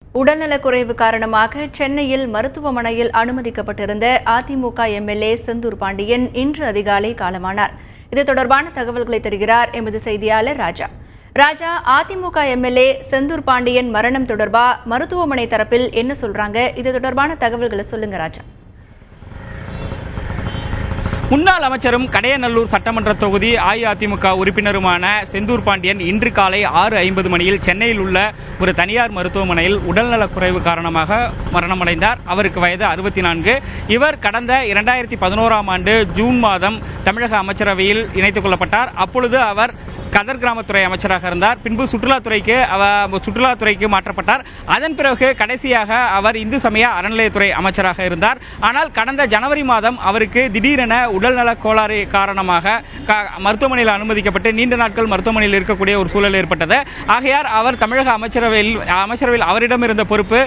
உடல்நலக்குறைவு காரணமாக சென்னையில் மருத்துவமனையில் அனுமதிக்கப்பட்டிருந்த அதிமுக எம்எல்ஏ செந்தூர் பாண்டியன் இன்று அதிகாலை காலமானார். இது தொடர்பான தகவல்களை தருகிறார் எமது செய்தியாளர் ராஜா. அதிமுக எம்எல்ஏ செந்தூர் பாண்டியன் மரணம் தொடர்பா மருத்துவமனை தரப்பில் என்ன சொல்றாங்க? இது தொடர்பான தகவல்களை சொல்லுங்க ராஜா. முன்னாள் அமைச்சரும் கடையநல்லூர் சட்டமன்ற தொகுதி அஇஅதிமுக உறுப்பினருமான செந்தூர் பாண்டியன் இன்று காலை 6:50 மணியில் சென்னையில் உள்ள ஒரு தனியார் மருத்துவமனையில் உடல்நலக்குறைவு காரணமாக மரணமடைந்தார். அவருக்கு வயது 64. இவர் கடந்த 2011ஆம் ஆண்டு ஜூன் மாதம் தமிழக அமைச்சரவையில் இணைத்துக் கொள்ளப்பட்டார். அப்பொழுது அவர் கதர் கிராமத்துறை அமைச்சராக இருந்தார். பின்பு சுற்றுலாத்துறைக்கு மாற்றப்பட்டார். அதன் பிறகு கடைசியாக அவர் இந்து சமய அறநிலையத்துறை அமைச்சராக இருந்தார். ஆனால் கடந்த ஜனவரி மாதம் அவருக்கு திடீரென உடல்நல கோளாறு காரணமாக மருத்துவமனையில் அனுமதிக்கப்பட்டு நீண்ட நாட்கள் மருத்துவமனையில் இருக்கக்கூடிய ஒரு சூழல் ஏற்பட்டது. ஆகையார் அவர் தமிழக அமைச்சரவையில் அவரிடம் இருந்த பொறுப்பு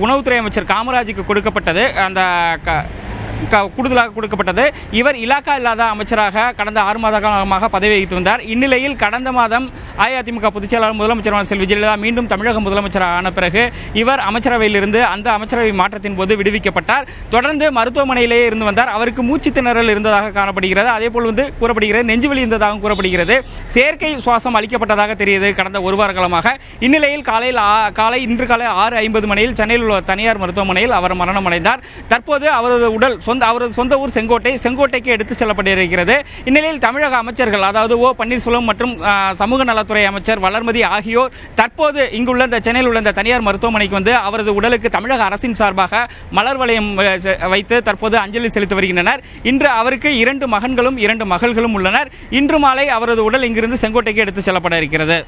உணவுத்துறை அமைச்சர் காமராஜுக்கு கொடுக்கப்பட்டது. அந்த கூடுதலாக கொடுக்கப்பட்டது. இவர் இலாக்கா இல்லாத அமைச்சராக கடந்த 6 மாத காலமாக பதவி வகித்து வந்தார். இந்நிலையில் கடந்த மாதம் அஇஅதிமுக பொதுச்செயலாளர் முதலமைச்சர் செல்வி ஜெயலலிதா மீண்டும் தமிழக முதலமைச்சராக ஆன பிறகு இவர் அமைச்சரவையிலிருந்து அந்த அமைச்சரவை மாற்றத்தின் போது விடுவிக்கப்பட்டார். தொடர்ந்து மருத்துவமனையிலேயே இருந்து வந்தார். அவருக்கு மூச்சு திணறல் இருந்ததாக காணப்படுகிறது. அதேபோல் கூறப்படுகிறது நெஞ்சுவலி இருந்ததாகவும் கூறப்படுகிறது. செயற்கை சுவாசம் அளிக்கப்பட்டதாக தெரிகிறது கடந்த ஒரு வார காலமாக. இந்நிலையில் இன்று காலை 6:50 மணியில் சென்னையில் உள்ள தனியார் மருத்துவமனையில் அவர் மரணமடைந்தார். தற்போது அவரது உடல் அவரது சொந்த ஊர் செங்கோட்டைக்கு எடுத்துச் செல்லப்பட்டிருக்கிறது. இந்நிலையில் தமிழக அமைச்சர்கள் அதாவது ஓ பன்னீர்செல்வம் மற்றும் சமூக நலத்துறை அமைச்சர் வளர்மதி ஆகியோர் தற்போது இங்குள்ள இந்த சென்னையில் உள்ள இந்த தனியார் மருத்துவமனைக்கு வந்து அவரது உடலுக்கு தமிழக அரசின் சார்பாக மலர் வளையம் வைத்து தற்போது அஞ்சலி செலுத்தி வருகின்றனர். இன்று அவருக்கு 2 மகன்களும் 2 மகள்களும் உள்ளனர். இன்று மாலை அவரது உடல் இங்கிருந்து செங்கோட்டைக்கு எடுத்துச் செல்லப்பட இருக்கிறது.